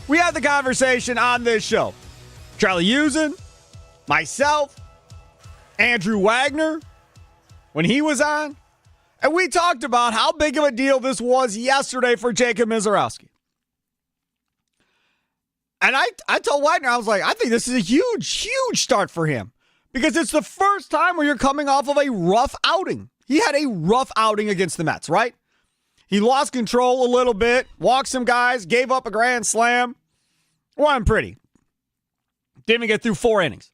we had the conversation on this show. Charlie Usen, myself, Andrew Wagner, when he was on, and we talked about how big of a deal this was yesterday for Jacob Mizorowski. And I told Wagner, I was like, I think this is a huge start for him because it's the first time where you're coming off of a rough outing. He had a rough outing against the Mets, right? He lost control a little bit, walked some guys, gave up a grand slam. Wasn't pretty. Didn't even get through 4 innings.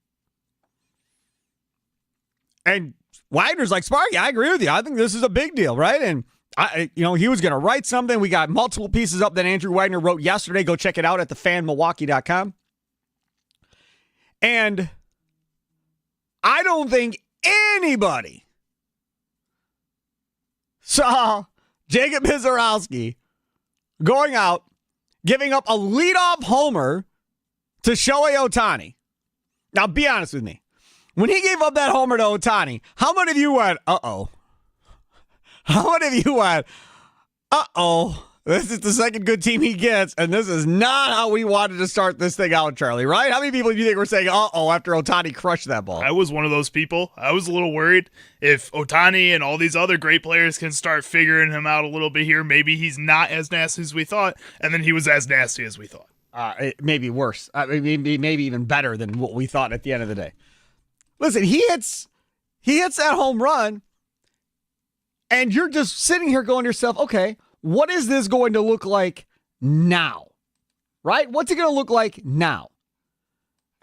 And Wagner's like, Sparky, I agree with you. I think this is a big deal, right? And he was going to write something. We got multiple pieces up that Andrew Wagner wrote yesterday. Go check it out at thefanmilwaukee.com. And I don't think anybody saw Jacob Mizorowski going out, giving up a leadoff homer to Shohei Ohtani. Now, be honest with me. When he gave up that homer to Ohtani, how many of you went, uh-oh? How many of you went, uh-oh? This is the second good team he gets, and this is not how we wanted to start this thing out, Charlie, right? How many people do you think were saying, uh-oh, after Ohtani crushed that ball? I was one of those people. I was a little worried. If Ohtani and all these other great players can start figuring him out a little bit here, maybe he's not as nasty as we thought, and then he was as nasty as we thought. It may be worse. Maybe even better than what we thought at the end of the day. Listen, he hits that home run, and you're just sitting here going to yourself, okay, what is this going to look like now? Right? What's it going to look like now?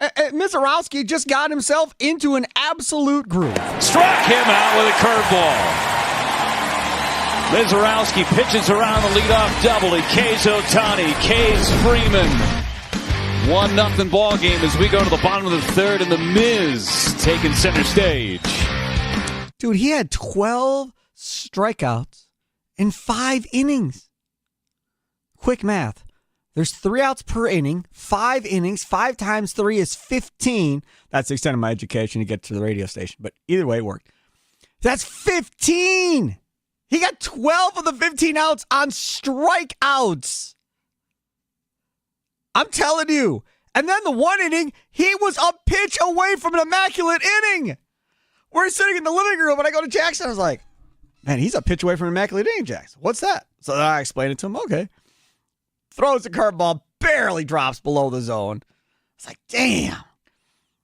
Mizorowski just got himself into an absolute groove. Struck him out with a curveball. Mizorowski pitches around the leadoff double. He K's Ohtani, K's Freeman. 1-0 ball game as we go to the bottom of the third, and the Miz taking center stage. Dude, he had 12 strikeouts in 5 innings. Quick math. There's 3 outs per inning, 5 innings. 5 times 3 is 15. That's the extent of my education to get to the radio station. But either way, it worked. That's 15. He got 12 of the 15 outs on strikeouts. I'm telling you. And then the 1 inning, he was a pitch away from an immaculate inning. We're sitting in the living room, and I go to Jackson. I was like, man, he's a pitch away from an immaculate inning, Jackson. What's that? So then I explained it to him. Okay. Throws the curveball, barely drops below the zone. It's like, damn.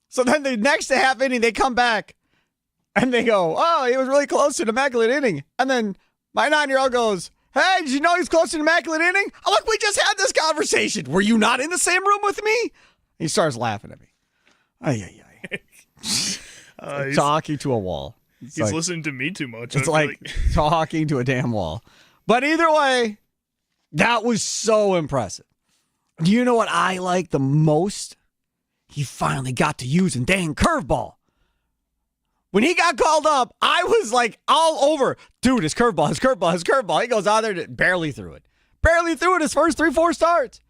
So then the next half inning, they come back, and they go, oh, he was really close to an immaculate inning. And then my 9-year-old goes, hey, did you know he's close to an immaculate inning? I'm like, we just had this conversation. Were you not in the same room with me? He starts laughing at me. Ay. Like talking to a wall. He's like, listening to me too much. It's like talking to a damn wall. But either way, that was so impressive. Do you know what I like the most? He finally got to use a dang curveball. When he got called up, I was like all over. Dude, his curveball. He goes out there, barely threw it. His first 3-4 starts.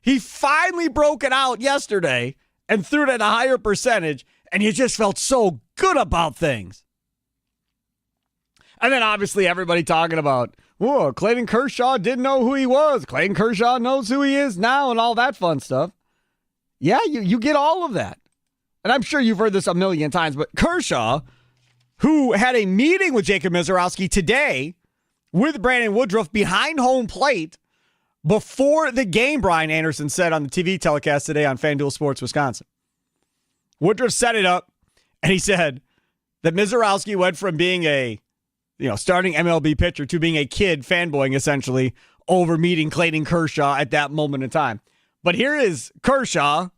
He finally broke it out yesterday and threw it at a higher percentage, and you just felt so good about things. And then obviously everybody talking about, whoa, Clayton Kershaw didn't know who he was. Clayton Kershaw knows who he is now and all that fun stuff. Yeah, you get all of that. And I'm sure you've heard this a million times, but Kershaw, who had a meeting with Jacob Mizorowski today with Brandon Woodruff behind home plate before the game, Brian Anderson said on the TV telecast today on FanDuel Sports Wisconsin. Woodruff set it up, and he said that Mizorowski went from being a starting MLB pitcher to being a kid fanboying, essentially, over meeting Clayton Kershaw at that moment in time. But here is Kershaw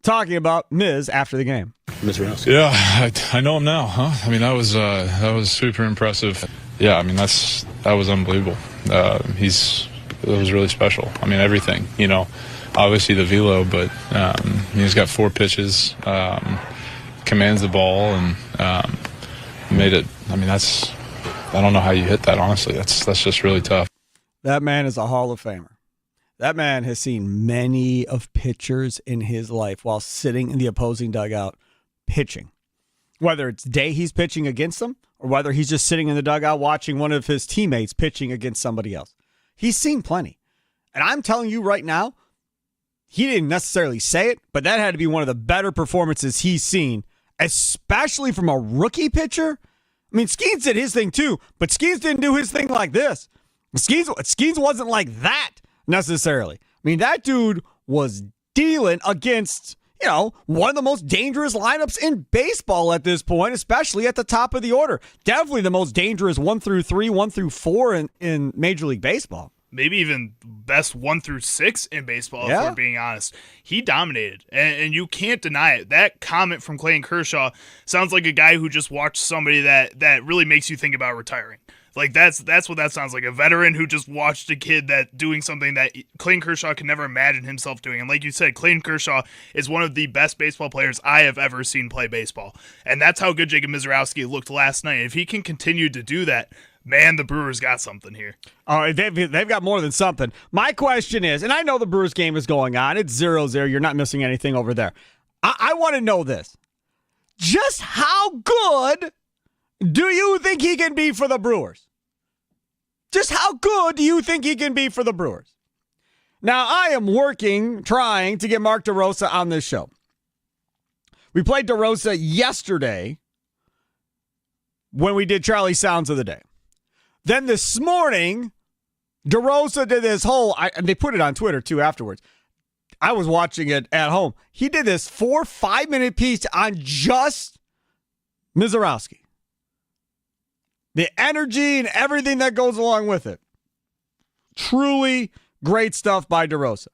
talking about Miz after the game. Mizorowski. Yeah, I know him now, huh? I mean, that was super impressive. Yeah, I mean, that was unbelievable. It was really special. I mean, everything, obviously the velo, but he's got 4 pitches, commands the ball, and made it. I mean, I don't know how you hit that, honestly. That's just really tough. That man is a Hall of Famer. That man has seen many of pitchers in his life while sitting in the opposing dugout pitching. Whether it's day he's pitching against them or whether he's just sitting in the dugout watching one of his teammates pitching against somebody else. He's seen plenty. And I'm telling you right now, he didn't necessarily say it, but that had to be one of the better performances he's seen, especially from a rookie pitcher. I mean, Skeens did his thing too, but Skeens didn't do his thing like this. Skeens wasn't like that necessarily. I mean, that dude was dealing against, one of the most dangerous lineups in baseball at this point, especially at the top of the order. Definitely the most dangerous 1 through 3, 1 through 4 in Major League Baseball. Maybe even best 1 through 6 in baseball, Yeah. if we're being honest. He dominated, and you can't deny it. That comment from Clayton Kershaw sounds like a guy who just watched somebody that really makes you think about retiring. Like, that's what that sounds like. A veteran who just watched a kid that doing something that Clayton Kershaw could never imagine himself doing. And like you said, Clayton Kershaw is one of the best baseball players I have ever seen play baseball. And that's how good Jacob Misiorowski looked last night. If he can continue to do that, man, the Brewers got something here. Oh, they've got more than something. My question is, and I know the Brewers game is going on. It's 0-0. You're not missing anything over there. I want to know this. Just how good do you think he can be for the Brewers? Just how good do you think he can be for the Brewers? Now, I am trying to get Mark DeRosa on this show. We played DeRosa yesterday when we did Charlie Sounds of the Day. Then this morning, DeRosa did this whole, and they put it on Twitter too afterwards. I was watching it at home. He did this 4-5-minute piece on just Misiorowski. The energy and everything that goes along with it. Truly great stuff by DeRosa.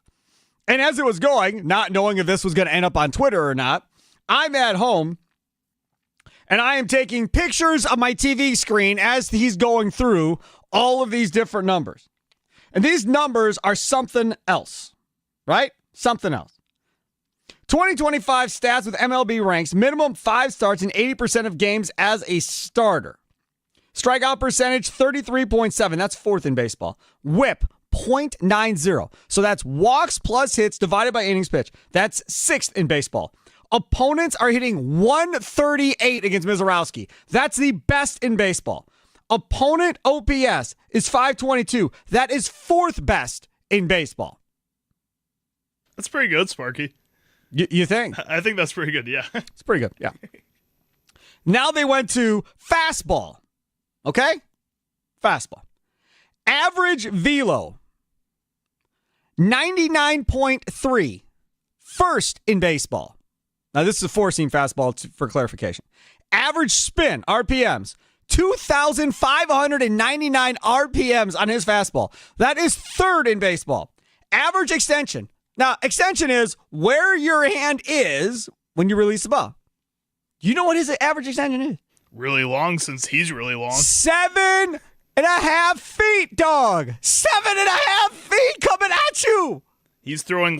And as it was going, not knowing if this was going to end up on Twitter or not, I'm at home and I am taking pictures of my TV screen as he's going through all of these different numbers. And these numbers are something else, right? Something else. 2025 stats with MLB ranks, minimum 5 starts in 80% of games as a starter. Strikeout percentage, 33.7. That's 4th in baseball. Whip, 0.90. So that's walks plus hits divided by innings pitched. That's 6th in baseball. Opponents are hitting 138 against Misiorowski. That's the best in baseball. Opponent OPS is 522. That is 4th best in baseball. That's pretty good, Sparky. You think? I think that's pretty good, yeah. It's pretty good, yeah. Now they went to fastball. Okay? Fastball. Average velo, 99.3. First in baseball. Now, this is a 4-seam fastball for clarification. Average spin, RPMs, 2,599 RPMs on his fastball. That is 3rd in baseball. Average extension. Now, extension is where your hand is when you release the ball. Do you know what his average extension is? Really long since he's really long. 7.5 feet, dog. 7.5 feet coming at you. He's throwing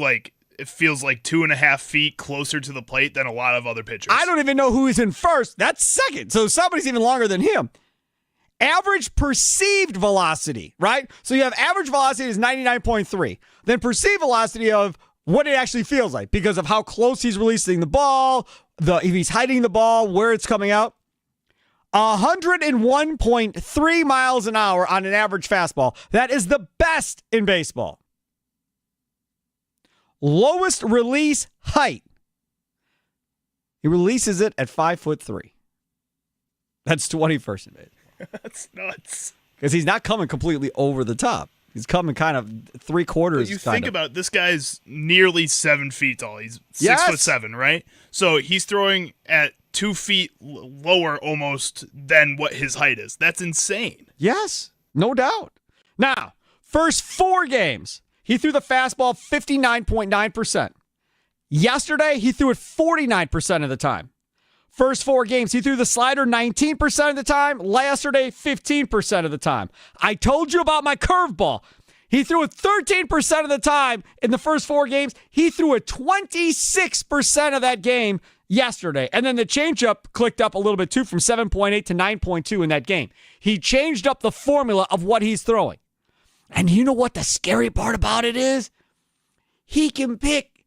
it feels like 2.5 feet closer to the plate than a lot of other pitchers. I don't even know who is in first. That's second. So somebody's even longer than him. Average perceived velocity, right? So you have average velocity is 99.3. Then perceived velocity of what it actually feels like because of how close he's releasing the ball, if he's hiding the ball, where it's coming out. 101.3 miles an hour on an average fastball. That is the best in baseball. Lowest release height. He releases it at 5'3". That's 21st in baseball. That's nuts. Because he's not coming completely over the top. He's coming kind of 3/4. But you think about this guy's nearly 7 feet tall. He's 6'7", Yes. right? So he's throwing at 2 feet lower almost than what his height is. That's insane. Yes, no doubt. Now, first 4 games, he threw the fastball 59.9%. Yesterday, he threw it 49% of the time. First 4 games, he threw the slider 19% of the time. Yesterday, 15% of the time. I told you about my curveball. He threw it 13% of the time in the first 4 games. He threw it 26% of that game yesterday. And then the changeup clicked up a little bit too from 7.8 to 9.2 in that game. He changed up the formula of what he's throwing. And you know what the scary part about it is? He can pick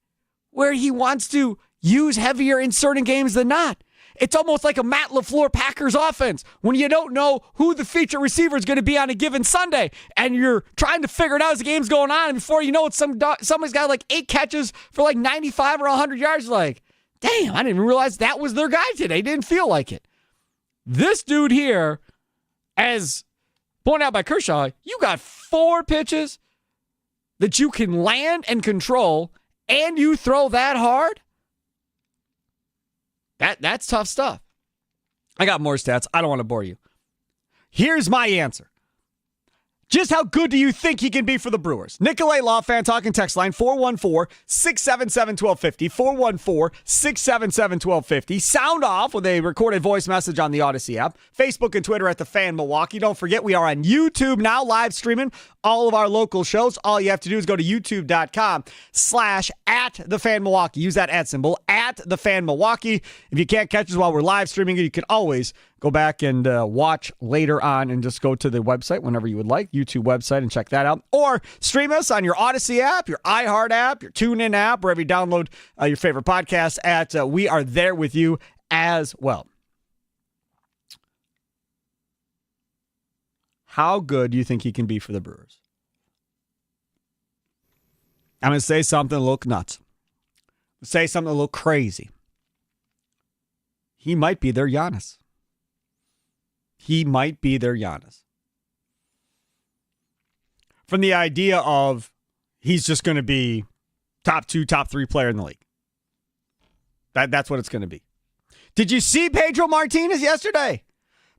where he wants to use heavier in certain games than not. It's almost like a Matt LaFleur Packers offense when you don't know who the feature receiver is going to be on a given Sunday, and you're trying to figure it out as the game's going on, and before you know it, somebody's got like 8 catches for like 95 or 100 yards. Like, damn, I didn't even realize that was their guy today. Didn't feel like it. This dude here, as pointed out by Kershaw, you got 4 pitches that you can land and control, and you throw that hard? That's tough stuff. I got more stats. I don't want to bore you. Here's my answer. Just how good do you think he can be for the Brewers? Nicolay Law Fan Talking text line 414-677-1250. 414-677-1250. Sound off with a recorded voice message on the Odyssey app. Facebook and Twitter at The Fan Milwaukee. Don't forget, we are on YouTube now, live streaming all of our local shows. All you have to do is go to youtube.com/@TheFanMilwaukee. Use that @ symbol, @TheFanMilwaukee. If you can't catch us while we're live streaming it, you can always go back and watch later on, and just go to the website whenever you would like, YouTube website, and check that out. Or stream us on your Odyssey app, your iHeart app, your TuneIn app, wherever you download your favorite podcast at. We are there with you as well. How good do you think he can be for the Brewers? I'm going to say something a little nuts. Say something a little crazy. He might be their Giannis. He might be their Giannis. From the idea of he's just going to be top 2, top 3 player in the league. That's what it's going to be. Did you see Pedro Martinez yesterday?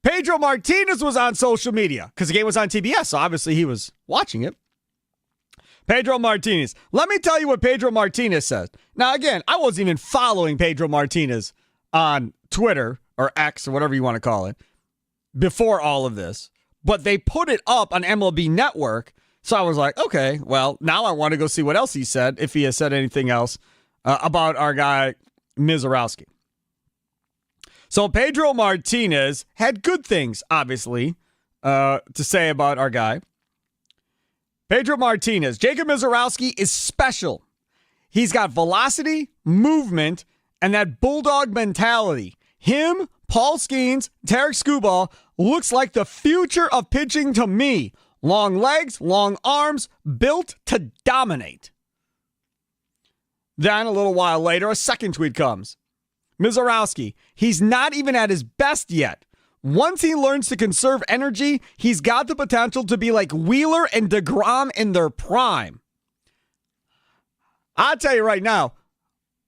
Pedro Martinez was on social media because the game was on TBS, so obviously he was watching it. Pedro Martinez. Let me tell you what Pedro Martinez says. Now, again, I wasn't even following Pedro Martinez on Twitter or X or whatever you want to call it before all of this, but they put it up on MLB Network, so I was like, okay, well, now I want to go see what else he said, if he has said anything else about our guy Mizorowski. So Pedro Martinez had good things, obviously, to say about our guy. Pedro Martinez, Jacob Mizorowski is special. He's got velocity, movement, and that bulldog mentality. Him, Paul Skeens, Tarek Skubal looks like the future of pitching to me. Long legs, long arms, built to dominate. Then a little while later, a second tweet comes. Mizorowski, he's not even at his best yet. Once he learns to conserve energy, he's got the potential to be like Wheeler and DeGrom in their prime. I'll tell you right now,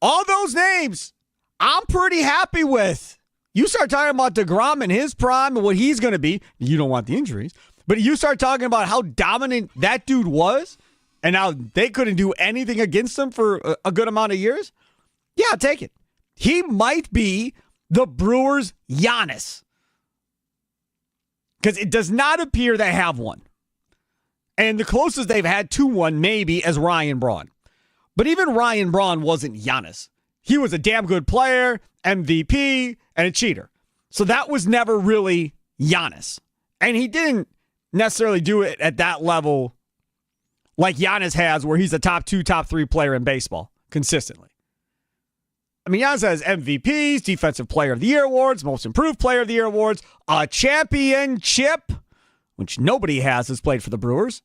all those names, I'm pretty happy with. You start talking about DeGrom in his prime and what he's going to be. You don't want the injuries. But you start talking about how dominant that dude was and how they couldn't do anything against him for a good amount of years. Yeah, I'll take it. He might be the Brewers' Giannis. Because it does not appear they have one. And the closest they've had to one maybe as Ryan Braun. But even Ryan Braun wasn't Giannis. He was a damn good player, MVP, and a cheater. So that was never really Giannis. And he didn't necessarily do it at that level like Giannis has, where he's a top 2, top 3 player in baseball consistently. I mean, Giannis has MVPs, Defensive Player of the Year awards, Most Improved Player of the Year awards, a championship, which nobody has that's played for the Brewers.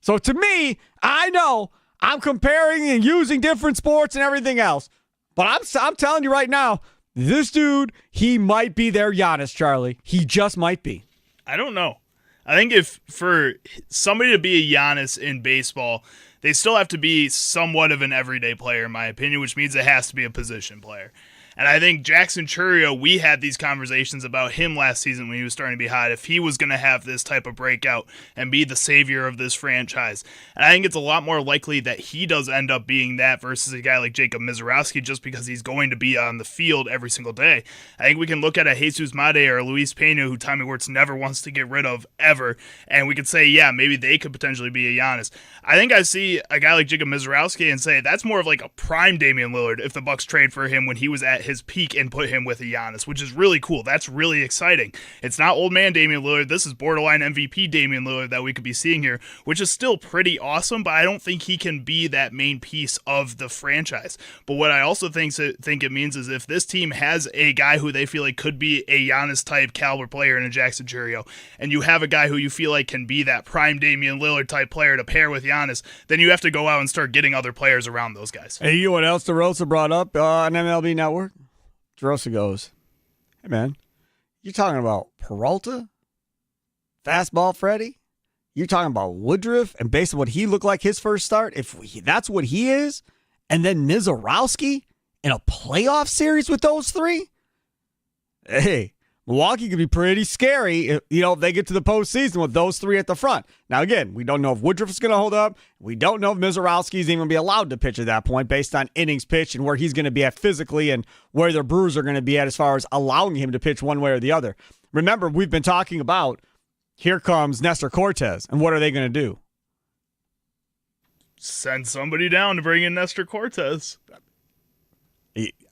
So to me, I know I'm comparing and using different sports and everything else. But I'm telling you right now, this dude, he might be their Giannis, Charlie. He just might be. I don't know. I think if for somebody to be a Giannis in baseball, they still have to be somewhat of an everyday player, in my opinion, which means it has to be a position player. And I think Jackson Chourio, we had these conversations about him last season when he was starting to be hot, if he was going to have this type of breakout and be the savior of this franchise. And I think it's a lot more likely that he does end up being that versus a guy like Jacob Mizorowski, just because he's going to be on the field every single day. I think we can look at a Jesus Mate or a Luis Pena, who Tommy Wirtz never wants to get rid of ever, and we could say, yeah, maybe they could potentially be a Giannis. I think I see a guy like Jacob Mizorowski and say that's more of like a prime Damian Lillard if the Bucks trade for him when he was at his peak and put him with a Giannis, which is really cool. That's really exciting. It's not old man Damian Lillard. This is borderline MVP Damian Lillard that we could be seeing here, which is still pretty awesome, but I don't think he can be that main piece of the franchise. But what I also think it means is if this team has a guy who they feel like could be a Giannis-type caliber player in a Jackson Churio, and you have a guy who you feel like can be that prime Damian Lillard-type player to pair with Giannis, then you have to go out and start getting other players around those guys. Hey, you know what else DeRosa brought up on MLB Network? DeRosa goes, hey, man, you talking about Peralta? Fastball Freddie? You talking about Woodruff? And based on what he looked like his first start, if that's what he is, and then Mizorowski in a playoff series with those three? Hey, Milwaukee could be pretty scary if they get to the postseason with those three at the front. Now, again, we don't know if Woodruff is going to hold up. We don't know if Mizorowski is even going to be allowed to pitch at that point based on innings pitched and where he's going to be at physically and where the Brewers are going to be at as far as allowing him to pitch one way or the other. Remember, we've been talking about here comes Nestor Cortez, and what are they going to do? Send somebody down to bring in Nestor Cortez.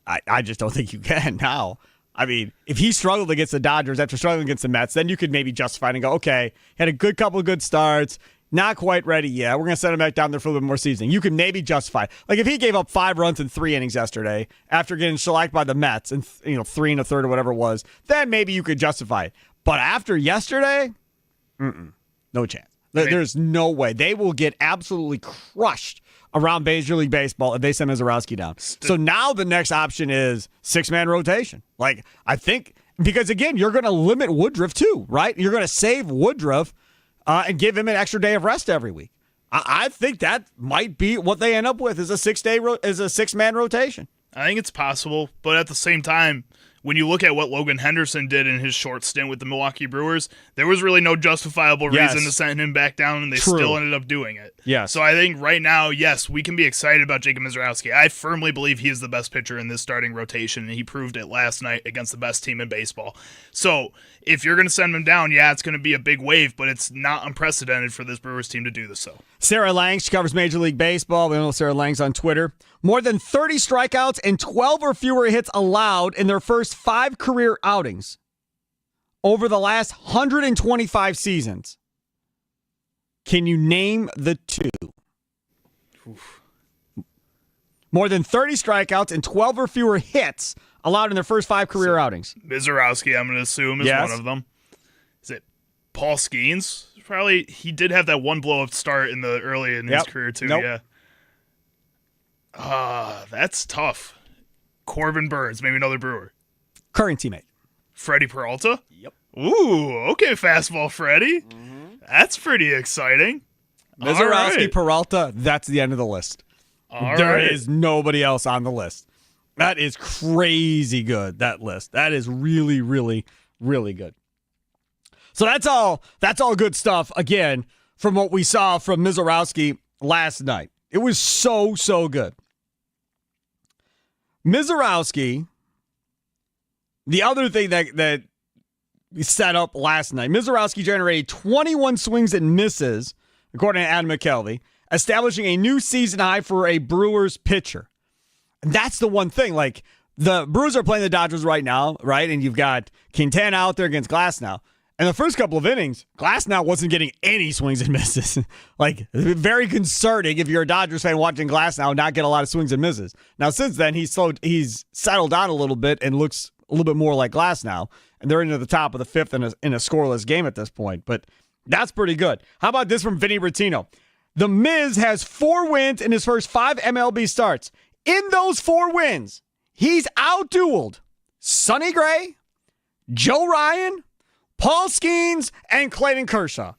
I just don't think you can now. I mean, if he struggled against the Dodgers after struggling against the Mets, then you could maybe justify it and go, okay, had a couple of good starts, not quite ready yet. We're going to send him back down there for a little bit more seasoning. You can maybe justify it. Like if he gave up 5 runs in 3 innings yesterday after getting shellacked by the Mets and 3 1/3 or whatever it was, then maybe you could justify it. But after yesterday, no chance. There's no way. They will get absolutely crushed around Major League Baseball if they send Mizorowski down. So now the next option is 6-man rotation. Like, I think, because again, you're going to limit Woodruff too, right? You're going to save Woodruff and give him an extra day of rest every week. I think that might be what they end up with is a 6-man rotation. I think it's possible, but at the same time, when you look at what Logan Henderson did in his short stint with the Milwaukee Brewers, there was really no justifiable reason to send him back down, and they still ended up doing it. Yes. So I think right now, yes, we can be excited about Jacob Mizorowski. I firmly believe he is the best pitcher in this starting rotation, and he proved it last night against the best team in baseball. So if you're going to send him down, yeah, it's going to be a big wave, but it's not unprecedented for this Brewers team to do this. So Sarah Lang, she covers Major League Baseball. We know Sarah Lang's on Twitter. More than 30 strikeouts and 12 or fewer hits allowed in their first 5 career outings over the last 125 seasons. Can you name the 2? Oof. More than 30 strikeouts and 12 or fewer hits allowed in their first 5 career outings. Mizorowski, I'm going to assume, is one of them. Is it Paul Skeens? Probably. He did have that one blow-up start early in his career, too. Nope. Yeah. That's tough. Corbin Burns, maybe another Brewer. Current teammate. Freddie Peralta? Yep. Ooh, okay, fastball Freddie. That's pretty exciting. Mizorowski, Peralta, that's the end of the list. There is nobody else on the list. That is crazy good, that list. That is really, really, really good. So that's all good stuff, again, from what we saw from Mizorowski last night. It was so, so good. Mizorowski, the other thing that we set up last night, Mizorowski generated 21 swings and misses, according to Adam McKelvey, establishing a new season high for a Brewers pitcher. And that's the one thing. Like, the Brewers are playing the Dodgers right now, right? And you've got Quintana out there against Glasnow. And the first couple of innings, Glasnow wasn't getting any swings and misses. Like, very concerning if you're a Dodgers fan watching Glasnow not get a lot of swings and misses. Now, since then, he's settled down a little bit and looks a little bit more like Glasnow. And they're into the top of the 5th in a scoreless game at this point. But that's pretty good. How about this from Vinny Rottino? The Miz has 4 wins in his first 5 MLB starts. In those 4 wins, he's outdueled Sonny Gray, Joe Ryan, Paul Skeens, and Clayton Kershaw.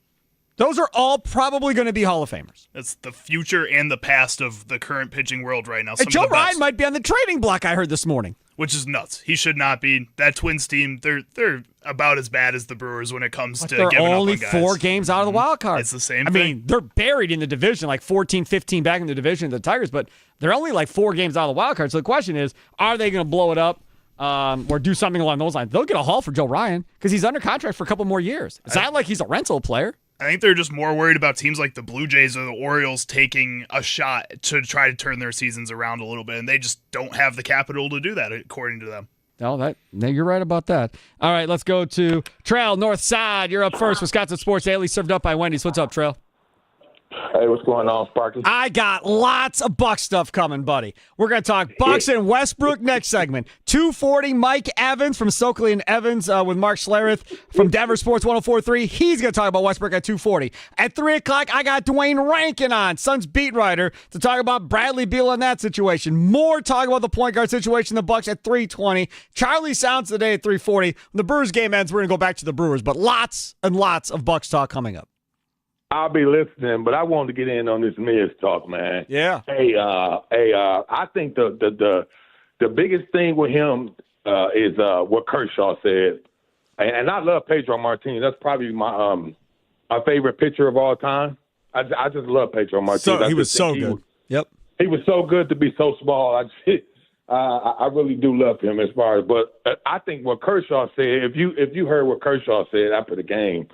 Those are all probably going to be Hall of Famers. That's the future and the past of the current pitching world right now. And Joe Ryan might be on the trading block, I heard this morning. Which is nuts. He should not be. That Twins team, they're about as bad as the Brewers when it comes to giving up on guys. They're only 4 games out of the wild card. It's the same thing. I mean, they're buried in the division, like 14, 15 back in the division of the Tigers, but they're only like 4 games out of the wild card. So the question is, are they going to blow it up? Or do something along those lines. They'll get a haul for Joe Ryan because he's under contract for a couple more years. It's not like he's a rental player. I think they're just more worried about teams like the Blue Jays or the Orioles taking a shot to try to turn their seasons around a little bit, and they just don't have the capital to do that, according to them. No, you're right about that. All right, let's go to Trail, North Side. You're up first. Wisconsin Sports Daily, served up by Wendy's. What's up, Trail? Hey, what's going on, Sparky? I got lots of Buck stuff coming, buddy. We're going to talk Bucks and Westbrook next segment. 240, Mike Evans from Stokely and Evans with Mark Schlereth from Denver Sports 104.3. He's going to talk about Westbrook at 240. At 3 o'clock, I got Dwayne Rankin on, Suns beat writer, to talk about Bradley Beal and that situation. More talk about the point guard situation in the Bucks at 3:20. Charlie Sounds today at 3:40. When the Brewers game ends, we're going to go back to the Brewers, but lots and lots of Bucks talk coming up. I'll be listening, but I wanted to get in on this Miz talk, man. Yeah. Hey, I think the biggest thing with him is what Kershaw said, and I love Pedro Martinez. That's probably my favorite pitcher of all time. I just love Pedro Martinez. He was so good. Yep. He was so good to be so small. I really do love him as far as, but I think what Kershaw said. If you heard what Kershaw said after the game.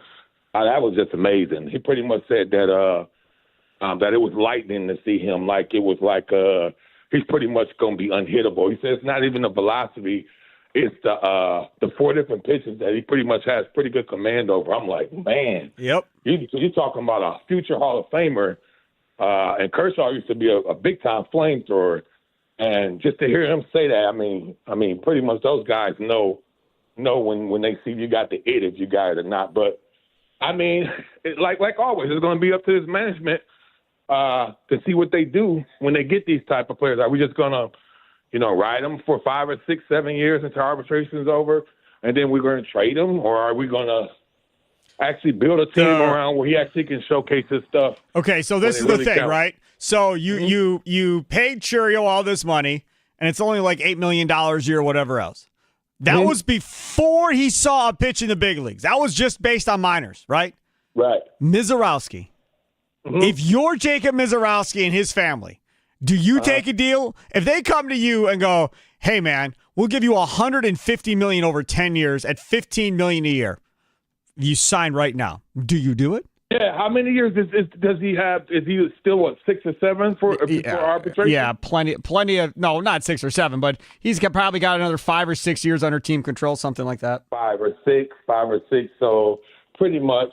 That was just amazing. He pretty much said that that it was lightning to see him. Like it was like he's pretty much going to be unhittable. He said it's not even the velocity; it's the 4 different pitches that he pretty much has pretty good command over. I'm like, man, yep. You're talking about a future Hall of Famer, and Kershaw used to be a big time flamethrower. And just to hear him say that, I mean, pretty much those guys know when they see you got the it if you got it or not, but. I mean, like always, it's going to be up to this management to see what they do when they get these type of players. Are we just going to, ride them for 5 or 6, 7 years until arbitration is over, and then we're going to trade them, or are we going to actually build a team around where he actually can showcase his stuff? Okay, so this is the thing, right? So you paid Churio all this money, and it's only like $8 million a year or whatever else. That was before he saw a pitch in the big leagues. That was just based on minors, right? Right. Mizorowski. If you're Jacob Mizorowski and his family, do you take a deal? If they come to you and go, hey, man, we'll give you $150 million over 10 years at $15 million a year, you sign right now. Do you do it? Yeah, how many years does he have? Is he still, 6 or 7 for arbitration? Yeah, plenty of, no, not 6 or 7, but he's probably got another 5 or 6 years under team control, something like that. 5 or 6, so pretty much,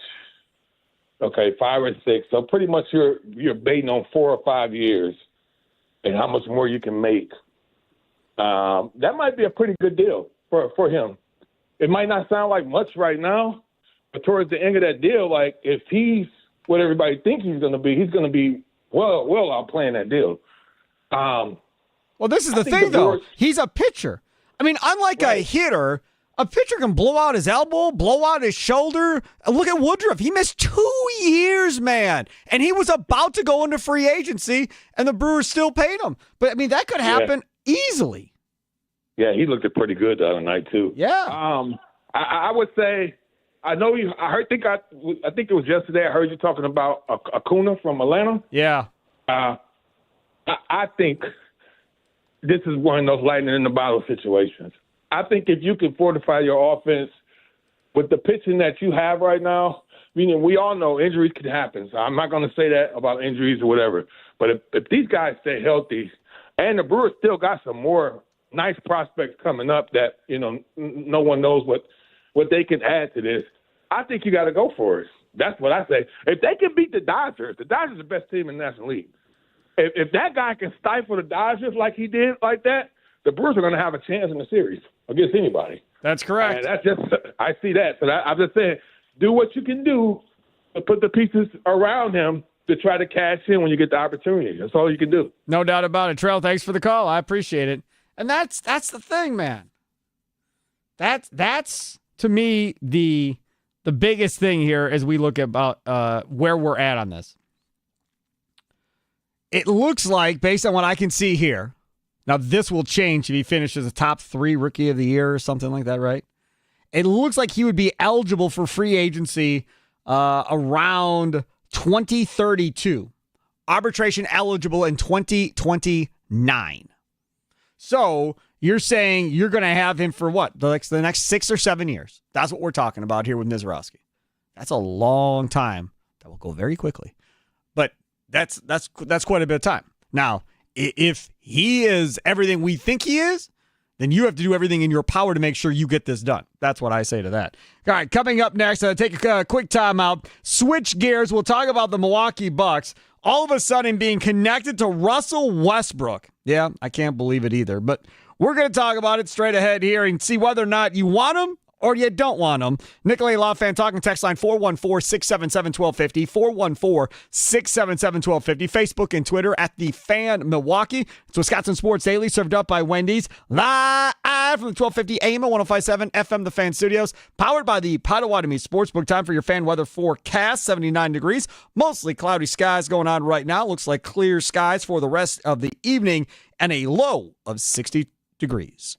okay, 5 or 6. So pretty much you're baiting on 4 or 5 years and how much more you can make. That might be a pretty good deal for him. It might not sound like much right now, but towards the end of that deal, like if he's what everybody thinks he's going to be well outplaying that deal. Well, this is the thing, though. He's a pitcher. I mean, unlike a hitter, a pitcher can blow out his elbow, blow out his shoulder. Look at Woodruff. He missed 2 years, man. And he was about to go into free agency, and the Brewers still paid him. But, I mean, that could happen easily. Yeah, he looked pretty good the other night, too. Yeah. I would say – I know you. I think it was yesterday. I heard you talking about Acuna from Atlanta. Yeah. I think this is one of those lightning in the bottle situations. I think if you can fortify your offense with the pitching that you have right now, meaning we all know injuries can happen. So I'm not going to say that about injuries or whatever. But if these guys stay healthy, and the Brewers still got some more nice prospects coming up that no one knows what they can add to this, I think you got to go for it. That's what I say. If they can beat the Dodgers are the best team in the National League. If that guy can stifle the Dodgers like he did like that, the Brewers are going to have a chance in the series against anybody. That's correct. And that's just I see that. So I'm just saying, do what you can do to put the pieces around him to try to cash in when you get the opportunity. That's all you can do. No doubt about it. Trell, thanks for the call. I appreciate it. And that's the thing, man. That's to me the biggest thing here as we look about where we're at on this. It looks like, based on what I can see here, now this will change if he finishes a top 3 rookie of the year or something like that, right? It looks like he would be eligible for free agency around 2032. Arbitration eligible in 2029. So you're saying you're going to have him for what? The next 6 or 7 years. That's what we're talking about here with Mizorowski. That's a long time That will go very quickly. But that's quite a bit of time. Now, if he is everything we think he is, then you have to do everything in your power to make sure you get this done. That's what I say to that. All right, coming up next, take a quick time out. Switch gears. We'll talk about the Milwaukee Bucks all of a sudden being connected to Russell Westbrook. Yeah, I can't believe it either. But we're going to talk about it straight ahead here and see whether or not you want him or you don't want him. Nicolay Law Fan Talking text line 414-677-1250, 414-677-1250, Facebook and Twitter at The Fan Milwaukee. It's Wisconsin Sports Daily, served up by Wendy's, live from the 1250 AM at 105.7 FM The Fan Studios, powered by the Potawatomi Sportsbook. Time for your fan weather forecast, 79 degrees, mostly cloudy skies going on right now. Looks like clear skies for the rest of the evening and a low of 60 degrees.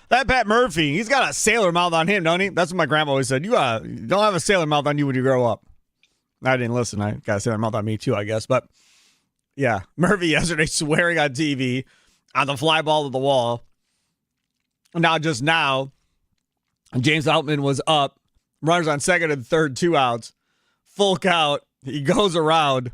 That Pat Murphy, he's got a sailor mouth on him, don't he? That's what my grandma always said. You don't have a sailor mouth on you when you grow up. I didn't listen. I got a sailor mouth on me too, I guess. But yeah, Murphy yesterday swearing on TV on the fly ball to the wall. Now, James Outman was up. Runners on second and third, 2 outs. Full count. He goes around.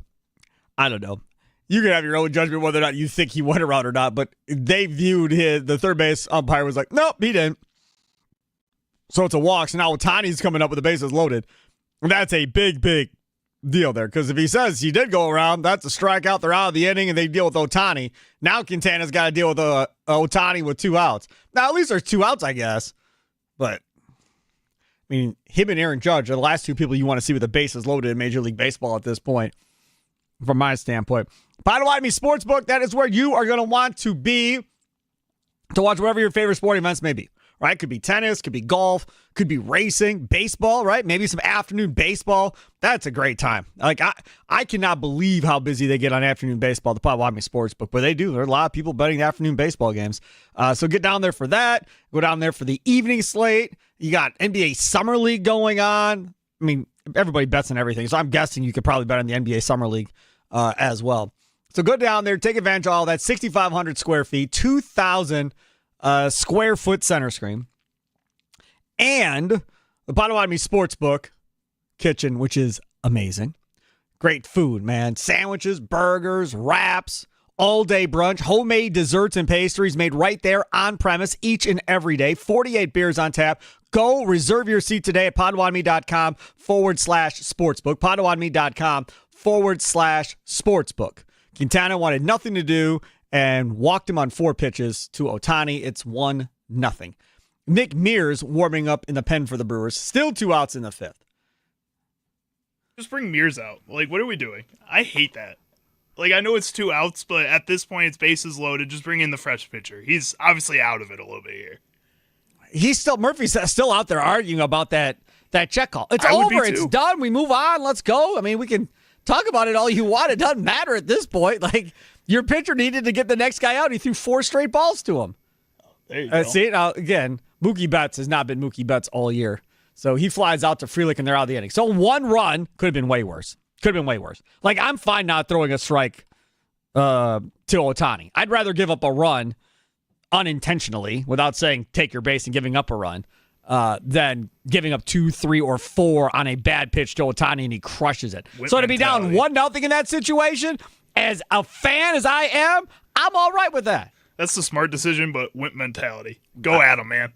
I don't know. You can have your own judgment whether or not you think he went around or not, but they viewed the third base umpire was like, nope, he didn't. So it's a walk. So now Otani's coming up with the bases loaded. And that's a big, big deal there, because if he says he did go around, that's a strikeout. They're out of the inning, and they deal with Ohtani. Now Quintana's got to deal with Ohtani with 2 outs. Now, at least there's 2 outs, I guess. But, I mean, him and Aaron Judge are the last 2 people you want to see with the bases loaded in Major League Baseball at this point, from my standpoint. Potawatomi Sportsbook, that is where you are going to want to be to watch whatever your favorite sporting events may be. Right? Could be tennis, could be golf, could be racing, baseball, right? Maybe some afternoon baseball. That's a great time. Like, I cannot believe how busy they get on afternoon baseball, the Potawatomi Sportsbook, but they do. There are a lot of people betting the afternoon baseball games. So get down there for that. Go down there for the evening slate. You got NBA Summer League going on. I mean, everybody bets on everything, so I'm guessing you could probably bet on the NBA Summer League as well. So go down there, take advantage of all that. 6,500 square feet, 2,000 square foot center screen, and the Potawatomi Sportsbook kitchen, which is amazing. Great food, man. Sandwiches, burgers, wraps, all-day brunch, homemade desserts and pastries made right there on premise each and every day. 48 beers on tap. Go reserve your seat today at potawatomi.com/sportsbook. potawatomi.com/sportsbook. Quintana wanted nothing to do and walked him on 4 pitches to Ohtani. It's 1-0. Nick Mears warming up in the pen for the Brewers. Still 2 outs in the 5th. Just bring Mears out. Like, what are we doing? I hate that. Like, I know it's 2 outs, but at this point, it's bases loaded. Just bring in the fresh pitcher. He's obviously out of it a little bit here. Murphy's still out there arguing about that check call. It's over. It's done. We move on. Let's go. I mean, we can talk about it all you want. It doesn't matter at this point. Like, your pitcher needed to get the next guy out. He threw 4 straight balls to him. There you go. See, now, again, Mookie Betts has not been Mookie Betts all year. So he flies out to Frelick, and they're out of the inning. So 1 run could have been way worse. Like, I'm fine not throwing a strike to Ohtani. I'd rather give up a run unintentionally without saying take your base and giving up a run than giving up 2, 3, or 4 on a bad pitch to Ohtani, and he crushes it. So to be down 1-0 in that situation, as a fan as I am, I'm all right with that. That's the smart decision, but wimp mentality. Go at him, man.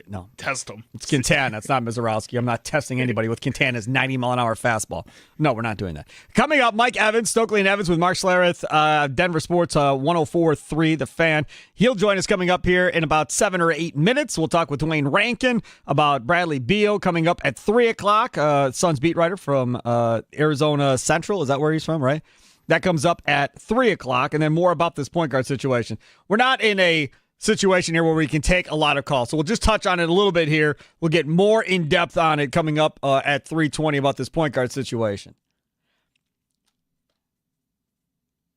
No. Test him. It's Quintana. It's not Mizorowski. I'm not testing anybody with Quintana's 90-mile-an-hour fastball. No, we're not doing that. Coming up, Mike Evans, Stokely and Evans with Mark Schlereth, Denver Sports 104.3, The Fan. He'll join us coming up here in about 7 or 8 minutes. We'll talk with Dwayne Rankin about Bradley Beal coming up at 3 o'clock. Suns beat writer from Arizona Central. Is that where he's from, right? That comes up at 3 o'clock, and then more about this point guard situation. We're not in a situation here where we can take a lot of calls, so we'll just touch on it a little bit here. We'll get more in-depth on it coming up at 3:20 about this point guard situation.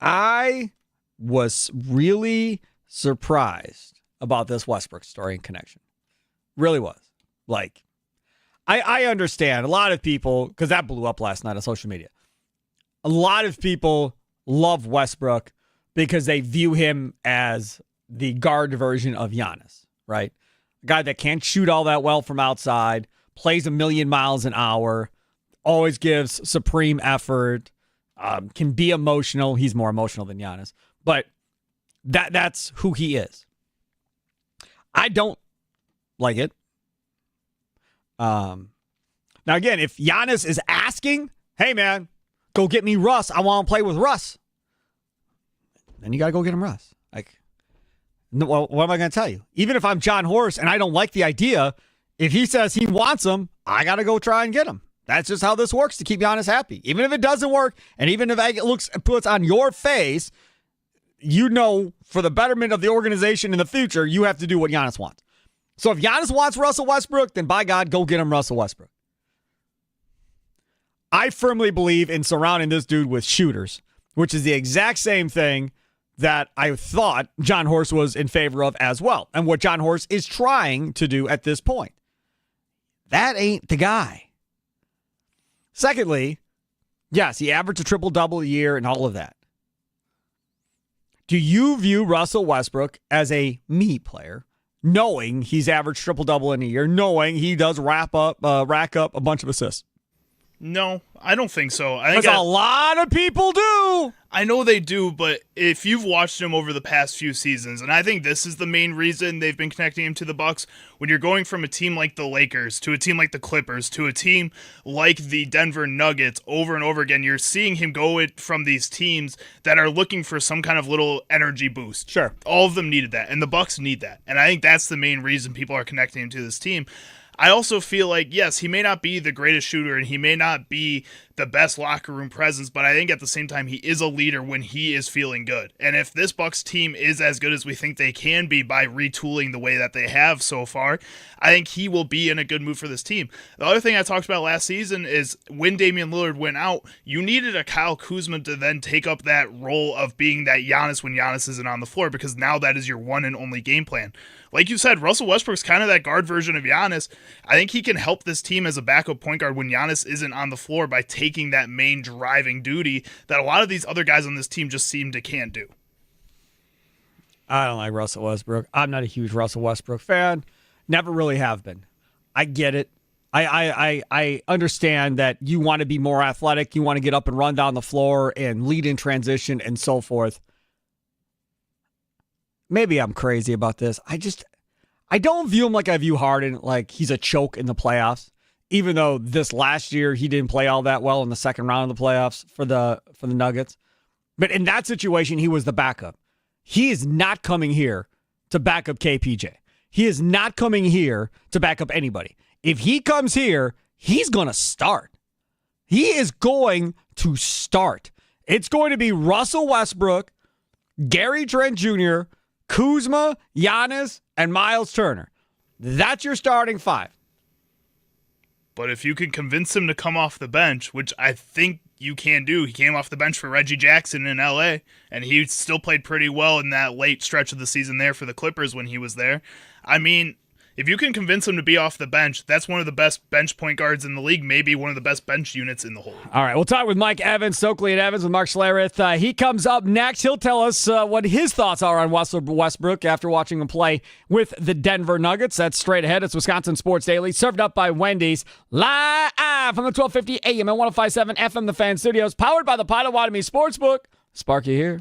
I was really surprised about this Westbrook story and connection. Really was. Like, I understand a lot of people, because that blew up last night on social media. A lot of people love Westbrook because they view him as the guard version of Giannis, right? A guy that can't shoot all that well from outside, plays 1,000,000 miles an hour, always gives supreme effort, can be emotional. He's more emotional than Giannis, but that's who he is. I don't like it. Now, again, if Giannis is asking, hey, man, go get me Russ, I want to play with Russ, then you got to go get him Russ. Like, well, what am I going to tell you? Even if I'm John Horst and I don't like the idea, if he says he wants him, I got to go try and get him. That's just how this works to keep Giannis happy. Even if it doesn't work, and even if it puts on your face, you know, for the betterment of the organization in the future, you have to do what Giannis wants. So if Giannis wants Russell Westbrook, then by God, go get him Russell Westbrook. I firmly believe in surrounding this dude with shooters, which is the exact same thing that I thought John Horst was in favor of as well, and what John Horst is trying to do at this point. That ain't the guy. Secondly, yes, he averaged a triple-double a year and all of that. Do you view Russell Westbrook as a me player, knowing he's averaged triple-double in a year, knowing he does rack up a bunch of assists? No, I don't think so. I think Because a lot of people do. I know they do, but if you've watched him over the past few seasons, and I think this is the main reason they've been connecting him to the Bucks, when you're going from a team like the Lakers to a team like the Clippers to a team like the Denver Nuggets over and over again, you're seeing him go from these teams that are looking for some kind of little energy boost. Sure. All of them needed that, and the Bucks need that. And I think that's the main reason people are connecting him to this team. I also feel like, yes, he may not be the greatest shooter and he may not be the best locker room presence, but I think at the same time he is a leader when he is feeling good. And if this Bucks team is as good as we think they can be by retooling the way that they have so far, I think he will be in a good mood for this team. The other thing I talked about last season is when Damian Lillard went out, you needed a Kyle Kuzma to then take up that role of being that Giannis when Giannis isn't on the floor, because now that is your one and only game plan. Like you said, Russell Westbrook's kind of that guard version of Giannis. I think he can help this team as a backup point guard when Giannis isn't on the floor by taking that main driving duty that a lot of these other guys on this team just seem to can't do. I don't like Russell Westbrook. I'm not a huge Russell Westbrook fan. Never really have been. I get it. I understand that you want to be more athletic. You want to get up and run down the floor and lead in transition and so forth. Maybe I'm crazy about this. I don't view him like I view Harden, like he's a choke in the playoffs. Even though this last year he didn't play all that well in the second round of the playoffs for the Nuggets. But in that situation, he was the backup. He is not coming here to back up KPJ. He is not coming here to back up anybody. If he comes here, he's going to start. He is going to start. It's going to be Russell Westbrook, Gary Trent Jr., Kuzma, Giannis, and Miles Turner. That's your starting five. But if you can convince him to come off the bench, which I think you can do, he came off the bench for Reggie Jackson in LA, and he still played pretty well in that late stretch of the season there for the Clippers when he was there. I mean, if you can convince him to be off the bench, that's one of the best bench point guards in the league, maybe one of the best bench units in the whole league. All right, we'll talk with Mike Evans, Stokely and Evans with Mark Schlereth. He comes up next. He'll tell us what his thoughts are on Westbrook after watching him play with the Denver Nuggets. That's straight ahead. It's Wisconsin Sports Daily, served up by Wendy's, live from the 1250 AM and 105.7 FM The Fan Studios, powered by the Potawatomi Sportsbook. Sparky here.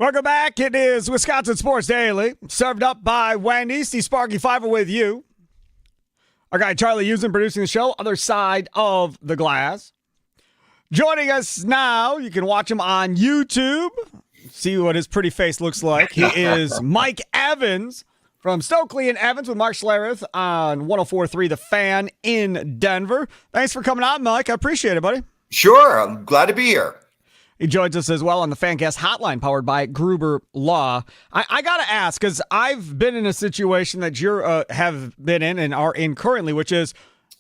Welcome back. It is Wisconsin Sports Daily, served up by Wendy's. The Sparky Fifer with you. Our guy Charlie Usen producing the show, other side of the glass. Joining us now, you can watch him on YouTube. See what his pretty face looks like. He is Mike Evans from Stokely and Evans with Mark Schlereth on 104.3 The Fan in Denver. Thanks for coming out, Mike. I appreciate it, buddy. Sure. I'm glad to be here. He joins us as well on the Fancast hotline powered by Gruber Law. I got to ask, because I've been in a situation that you have been in and are in currently, which is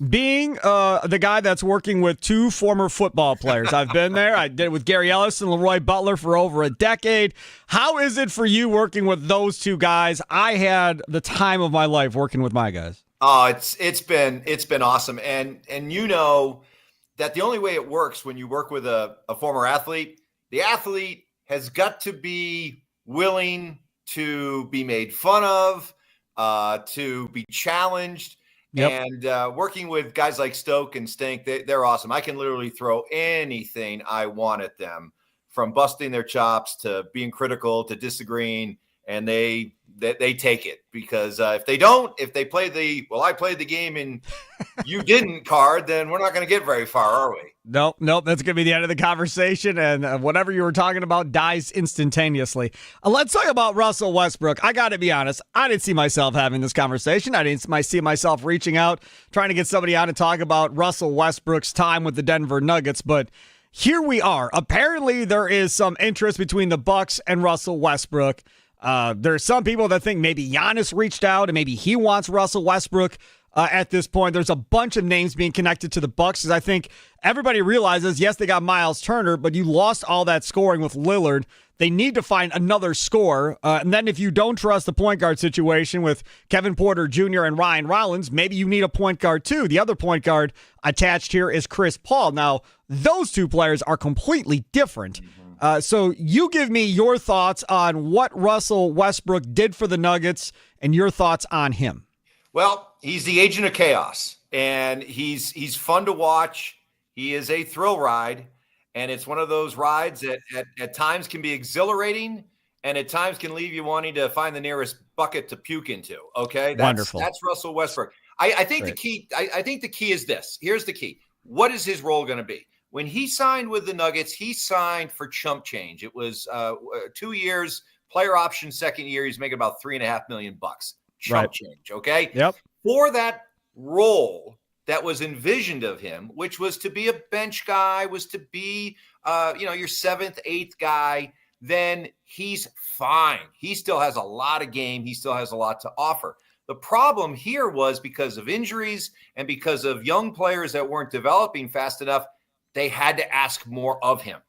being the guy that's working with two former football players. I've been there. I did it with Gary Ellis and Leroy Butler for over a decade. How is it for you working with those two guys? I had the time of my life working with my guys. Oh, it's been awesome. And you know that the only way it works when you work with a former athlete, the athlete has got to be willing to be made fun of, to be challenged. Yep. And working with guys like Stoke and Stink, they're awesome. I can literally throw anything I want at them, from busting their chops to being critical to disagreeing, and they take it, because if they play I played the game and you didn't card, then we're not going to get very far, are we? Nope. That's going to be the end of the conversation, and whatever you were talking about dies instantaneously. Let's talk about Russell Westbrook. I got to be honest, I didn't see myself having this conversation. I didn't see myself reaching out, trying to get somebody on to talk about Russell Westbrook's time with the Denver Nuggets, but here we are. Apparently, there is some interest between the Bucks and Russell Westbrook. There are some people that think maybe Giannis reached out and maybe he wants Russell Westbrook at this point. There's a bunch of names being connected to the Bucks, because I think everybody realizes, yes, they got Miles Turner, but you lost all that scoring with Lillard. They need to find another scorer. And then if you don't trust the point guard situation with Kevin Porter Jr. and Ryan Rollins, maybe you need a point guard too. The other point guard attached here is Chris Paul. Now, those two players are completely different. So you give me your thoughts on what Russell Westbrook did for the Nuggets and your thoughts on him. Well, he's the agent of chaos, and he's fun to watch. He is a thrill ride, and it's one of those rides that at times can be exhilarating, and at times can leave you wanting to find the nearest bucket to puke into. Okay, wonderful. That's Russell Westbrook. I think Great. I think the key is this. Here's the key. What is his role going to be? When he signed with the Nuggets, he signed for chump change. It was 2 years, player option, second year. He's making about $3.5 million. Chump change, okay? Yep. For that role that was envisioned of him, which was to be a bench guy, was to be your seventh, eighth guy, then he's fine. He still has a lot of game. He still has a lot to offer. The problem here was, because of injuries and because of young players that weren't developing fast enough, they had to ask more of him.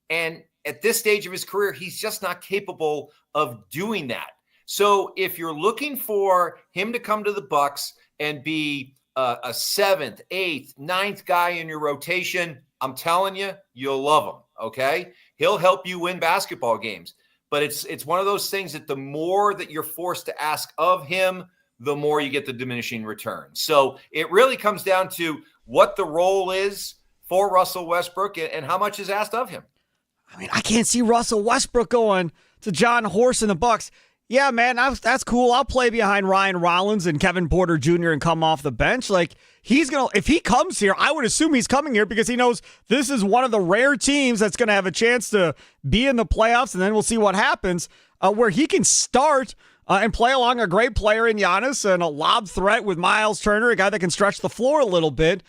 And at this stage of his career, he's just not capable of doing that. So if you're looking for him to come to the Bucks and be a seventh, eighth, ninth guy in your rotation, I'm telling you, you'll love him, okay? He'll help you win basketball games. But it's one of those things that the more that you're forced to ask of him, the more you get the diminishing return. So it really comes down to what the role is for Russell Westbrook and how much is asked of him. I mean, I can't see Russell Westbrook going to John Horst and the Bucks. Yeah, man, that's cool. I'll play behind Ryan Rollins and Kevin Porter Jr. and come off the bench. Like, if he comes here, I would assume he's coming here because he knows this is one of the rare teams that's going to have a chance to be in the playoffs, and then we'll see what happens, where he can start and play along a great player in Giannis and a lob threat with Miles Turner, a guy that can stretch the floor a little bit.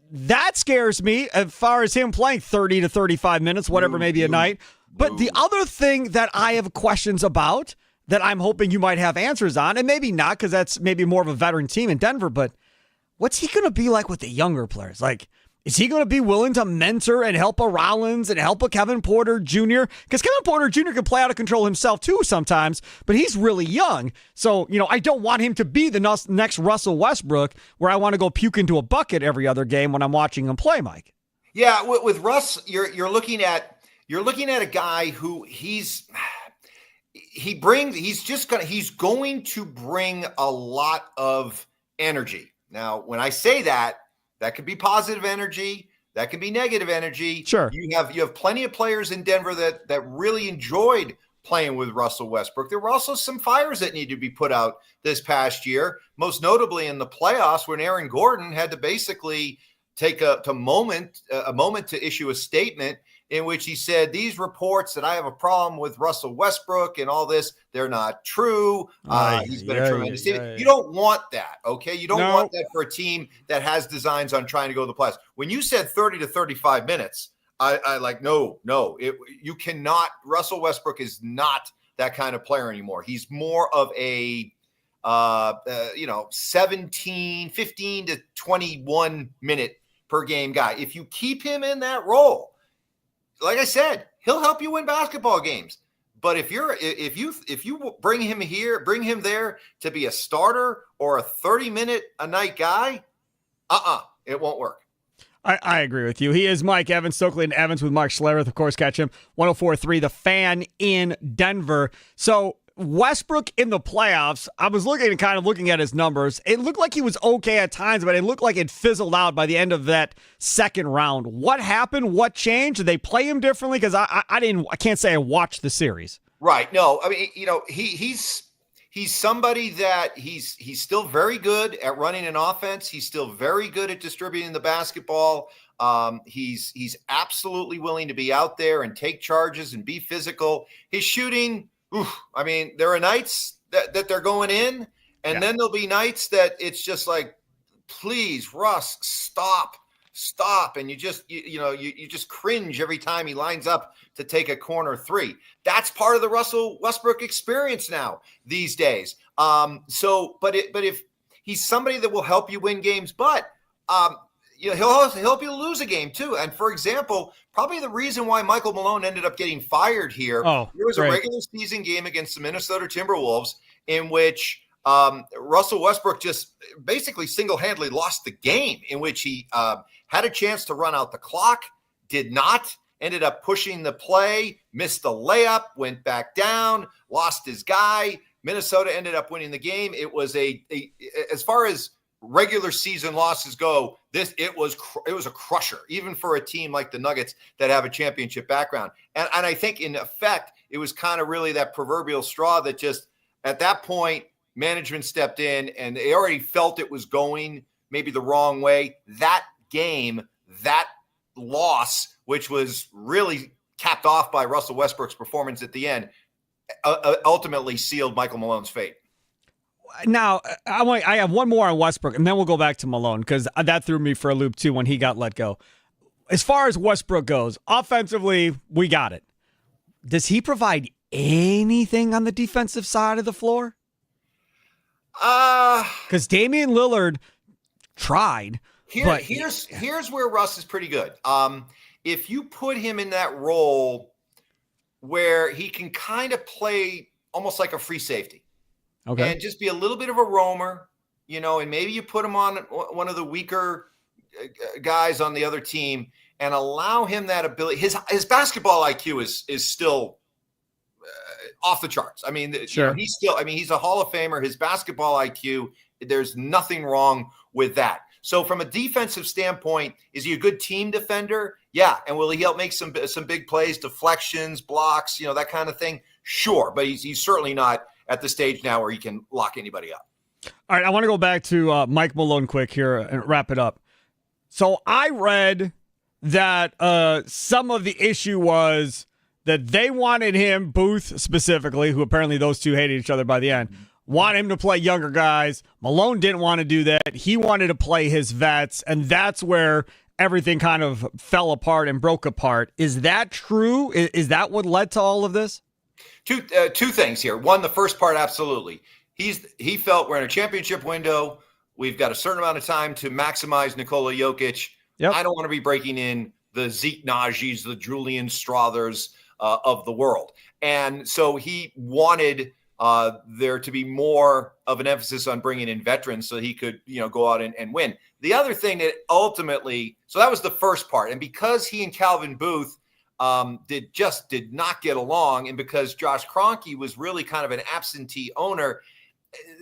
That scares me as far as him playing 30 to 35 minutes, whatever maybe a night. But the other thing that I have questions about that I'm hoping you might have answers on, and maybe not because that's maybe more of a veteran team in Denver, but what's he going to be like with the younger players? Like, is he going to be willing to mentor and help a Rollins and help a Kevin Porter Jr.? Because Kevin Porter Jr. can play out of control himself too sometimes, but he's really young. So, I don't want him to be the next Russell Westbrook where I want to go puke into a bucket every other game when I'm watching him play, Mike. Yeah, with Russ, you're looking at a guy who he's going to bring a lot of energy. Now, when I say that could be positive energy, that could be negative energy. Sure. You have plenty of players in Denver that really enjoyed playing with Russell Westbrook. There were also some fires that needed to be put out this past year, most notably in the playoffs when Aaron Gordon had to basically take a moment to issue a statement in which he said, these reports that I have a problem with Russell Westbrook and all this, they're not true. He's been a tremendous team. You don't want that, okay? You don't want that for a team that has designs on trying to go to the playoffs. When you said 30 to 35 minutes, I like, no, you cannot. Russell Westbrook is not that kind of player anymore. He's more of a 15 to 21 minute per game guy. If you keep him in that role, like I said, he'll help you win basketball games. But if you bring him there to be a starter or a 30-minute a night guy, it won't work. I agree with you. He is Mike Evans, Stokely and Evans with Mark Schlereth. Of course, catch him 104.3 The Fan in Denver. So Westbrook in the playoffs, I was looking at his numbers. It looked like he was okay at times, but it looked like it fizzled out by the end of that second round. What happened? What changed? Did they play him differently? Because I can't say I watched the series. Right. No, I mean, he's somebody that he's still very good at running an offense. He's still very good at distributing the basketball. He's absolutely willing to be out there and take charges and be physical. His shooting, I mean, there are nights that they're going in, and then there'll be nights that it's just like, please, Russ, stop. And you just cringe every time he lines up to take a corner three. That's part of the Russell Westbrook experience now these days. But if he's somebody that will help you win games, but he'll help you lose a game too. And for example, probably the reason why Michael Malone ended up getting fired here, there was a regular season game against the Minnesota Timberwolves in which Russell Westbrook just basically single-handedly lost the game, in which he had a chance to run out the clock, did not, ended up pushing the play, missed the layup, went back down, lost his guy. Minnesota ended up winning the game. It was as far as regular season losses go, it was a crusher, even for a team like the Nuggets that have a championship background. And I think in effect, it was kind of really that proverbial straw that just at that point, management stepped in and they already felt it was going maybe the wrong way. That game, that loss, which was really capped off by Russell Westbrook's performance at the end, ultimately sealed Michael Malone's fate. Now, I have one more on Westbrook, and then we'll go back to Malone, because that threw me for a loop, too, when he got let go. As far as Westbrook goes, offensively, we got it. Does he provide anything on the defensive side of the floor? Because Damian Lillard tried. Here's where Russ is pretty good. If you put him in that role where he can kind of play almost like a free safety, okay, and just be a little bit of a roamer, and maybe you put him on one of the weaker guys on the other team and allow him that ability. His basketball IQ is still off the charts. I mean, sure. He's a Hall of Famer. His basketball IQ, there's nothing wrong with that. So from a defensive standpoint, is he a good team defender? Yeah. And will he help make some big plays, deflections, blocks, that kind of thing? Sure. But he's certainly not at the stage now where he can lock anybody up. All right. I want to go back to Mike Malone quick here and wrap it up. So I read that some of the issue was that they wanted him, Booth specifically, who apparently those two hated each other by the end, want him to play younger guys. Malone didn't want to do that. He wanted to play his vets, and that's where everything kind of fell apart and broke apart. Is that true? Is that what led to all of this? Two things here. One, the first part, absolutely. He felt we're in a championship window. We've got a certain amount of time to maximize Nikola Jokic. Yep. I don't want to be breaking in the Zeke Najis, the Julian Strathers of the world. And so he wanted there to be more of an emphasis on bringing in veterans so he could, go out and win. The other thing that ultimately, so that was the first part. And because he and Calvin Booth did not get along, and because Josh Kroenke was really kind of an absentee owner,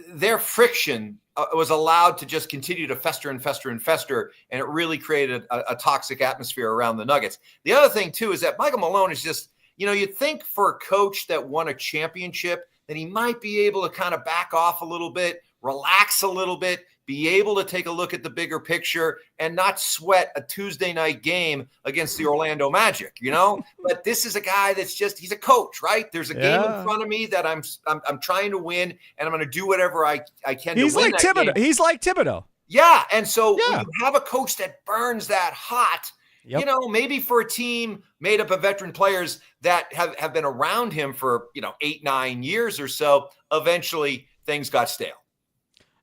their friction was allowed to just continue to fester and fester and fester, and it really created a toxic atmosphere around the Nuggets. The other thing, too, is that Michael Malone is just, You'd think for a coach that won a championship that he might be able to kind of back off a little bit, relax a little bit, be able to take a look at the bigger picture and not sweat a Tuesday night game against the Orlando Magic, But this is a guy that's he's a coach, right? There's a game in front of me that I'm trying to win, and I'm going to do whatever I can to win like that Thibodeau. game. He's like Thibodeau. Yeah, and so when you have a coach that burns that hot, maybe for a team made up of veteran players that have been around him for, 8-9 years or so, eventually things got stale.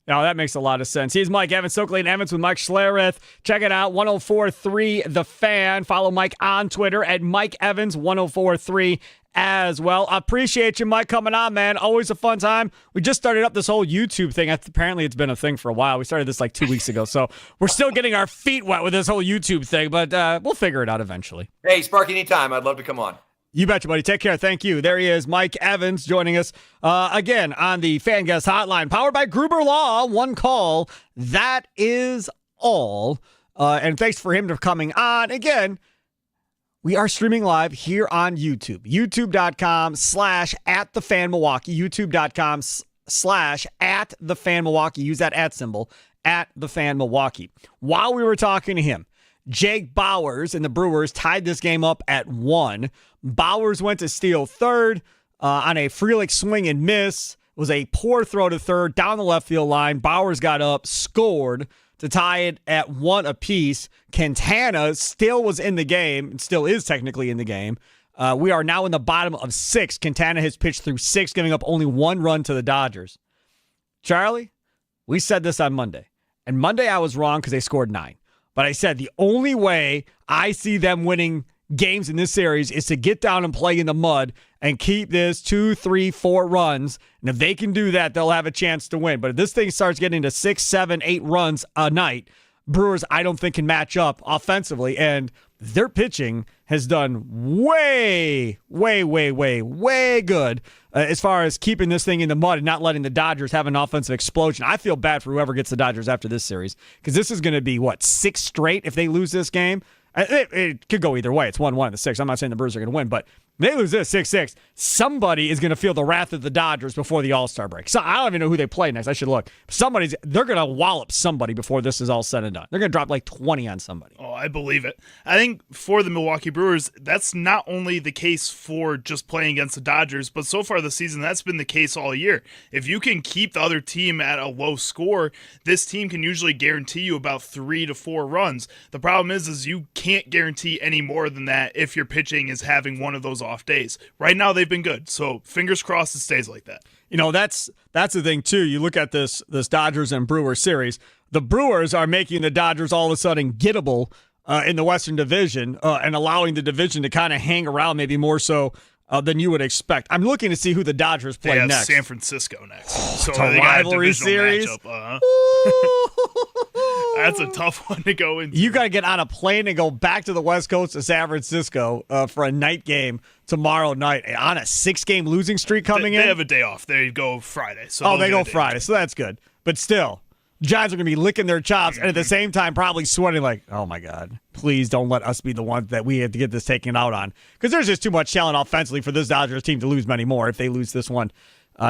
Now, that makes a lot of sense. He's Mike Evans, Stokely and Evans with Mike Schlereth. Check it out, 104.3 The Fan. Follow Mike on Twitter at Mike Evans 104.3 as well. I appreciate you, Mike, coming on, man. Always a fun time. We just started up this whole YouTube thing. Apparently, it's been a thing for a while. We started this like 2 weeks ago, so we're still getting our feet wet with this whole YouTube thing, but we'll figure it out eventually. Hey, Sparky, anytime. I'd love to come on. You betcha, buddy. Take care. Thank you. There he is, Mike Evans, joining us again on the Fan Guest Hotline, powered by Gruber Law. One call. That is all. And thanks for him for coming on. Again, we are streaming live here on YouTube. YouTube.com/@thefanmilwaukee. YouTube.com/@thefanmilwaukee. Use that @ symbol, @thefanmilwaukee. While we were talking to him, Jake Bowers and the Brewers tied this game up at 1. Bowers went to steal third on a Frelick swing and miss. It was a poor throw to third down the left field line. Bowers got up, scored to tie it at 1 apiece. Quintana still was in the game, and still is technically in the game. We are now in the bottom of 6. Quintana has pitched through 6, giving up only 1 run to the Dodgers. Charlie, we said this on Monday. And Monday I was wrong because they scored 9. But I said the only way I see them winning games in this series is to get down and play in the mud and keep this 2, 3, 4 runs. And if they can do that, they'll have a chance to win. But if this thing starts getting to 6, 7, 8 runs a night, Brewers, I don't think, can match up offensively. And their pitching has done way good as far as keeping this thing in the mud and not letting the Dodgers have an offensive explosion. I feel bad for whoever gets the Dodgers after this series because this is going to be, 6 straight if they lose this game? It could go either way. It's 1-1 in the 6th. I'm not saying the Brewers are going to win, but if they lose this 6-6, somebody is going to feel the wrath of the Dodgers before the All-Star break. So I don't even know who they play next. I should look. They're going to wallop somebody before this is all said and done. They're going to drop like 20 on somebody. Oh, I believe it. I think for the Milwaukee Brewers, that's not only the case for just playing against the Dodgers, but so far this season, that's been the case all year. If you can keep the other team at a low score, this team can usually guarantee you about 3 to 4 runs. The problem is you can't guarantee any more than that if your pitching is having one of those off days. Right now, they've been good, so fingers crossed it stays like that. That's the thing, too. You look at this Dodgers and Brewers series. The Brewers are making the Dodgers all of a sudden gettable in the Western Division and allowing the division to kind of hang around maybe more so than you would expect. I'm looking to see who the Dodgers play they have next. San Francisco next. So it's a rivalry series. That's a tough one to go into. You got to get on a plane and go back to the West Coast of San Francisco for a night game tomorrow night on a 6-game losing streak coming in. They have a day off. They go Friday. So they go Friday, so that's good. But still, Giants are going to be licking their chops and at the same time probably sweating like, oh, my God, please don't let us be the ones that we have to get this taken out on. Because there's just too much talent offensively for this Dodgers team to lose many more if they lose this one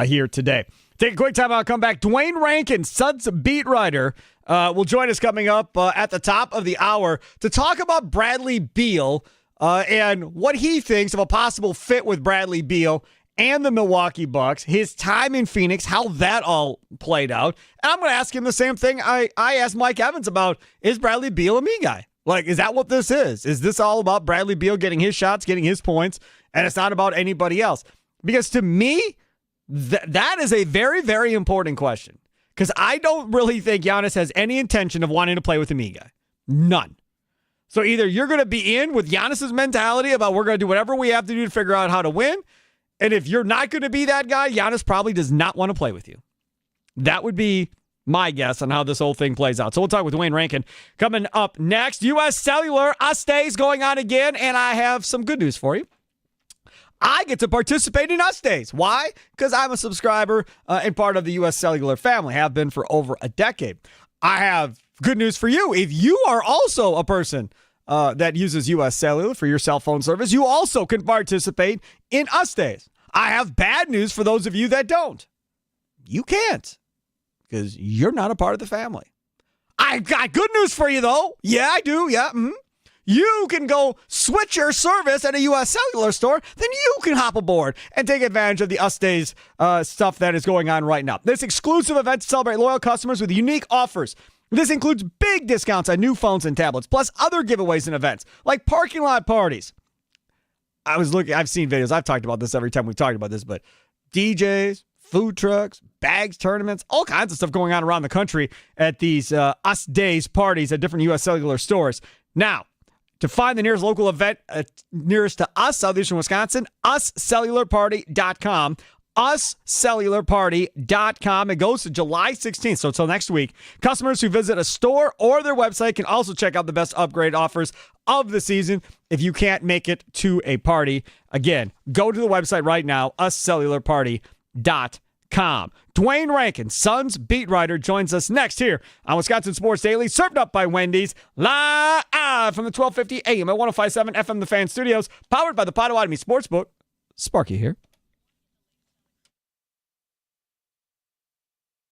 here today. Take a quick time out, come back. Dwayne Rankin, Suds beat writer, will join us coming up at the top of the hour to talk about Bradley Beal and what he thinks of a possible fit with Bradley Beal and the Milwaukee Bucks, his time in Phoenix, how that all played out. And I'm going to ask him the same thing I asked Mike Evans about, is Bradley Beal a me guy? Like, is that what this is? Is this all about Bradley Beal getting his shots, getting his points, and it's not about anybody else? Because to me, that is a very, very important question. Because I don't really think Giannis has any intention of wanting to play with a me guy. None. So either you're going to be in with Giannis's mentality about we're going to do whatever we have to do to figure out how to win, and if you're not going to be that guy, Giannis probably does not want to play with you. That would be my guess on how this whole thing plays out. So we'll talk with Dwayne Rankin coming up next. U.S. Cellular, Us-Days going on again, and I have some good news for you. I get to participate in Us-Days. Why? Because I'm a subscriber and part of the U.S. Cellular family, have been for over a decade. I have good news for you. If you are also a person that uses U.S. Cellular for your cell phone service, you also can participate in Us Days. I have bad news for those of you that don't. You can't, because you're not a part of the family. I've got good news for you, though. Yeah, I do. Yeah. You can go switch your service at a U.S. Cellular store. Then you can hop aboard and take advantage of the Us Days stuff that is going on right now. This exclusive event to celebrate loyal customers with unique offers. This includes big discounts on new phones and tablets, plus other giveaways and events like parking lot parties. I've seen videos. I've talked about this every time we've talked about this, but DJs, food trucks, bags, tournaments, all kinds of stuff going on around the country at these Us Days parties at different U.S. Cellular stores. Now, to find the nearest local event nearest to us, southeastern Wisconsin, uscellularparty.com. uscellularparty.com. It goes to July 16th, so until next week. Customers who visit a store or their website can also check out the best upgrade offers of the season if you can't make it to a party. Again, go to the website right now, uscellularparty.com. Dwayne Rankin, Suns beat writer, joins us next here on Wisconsin Sports Daily, served up by Wendy's, live from the 1250 AM at 105.7 FM The Fan Studios, powered by the Potawatomi Sportsbook. Sparky here.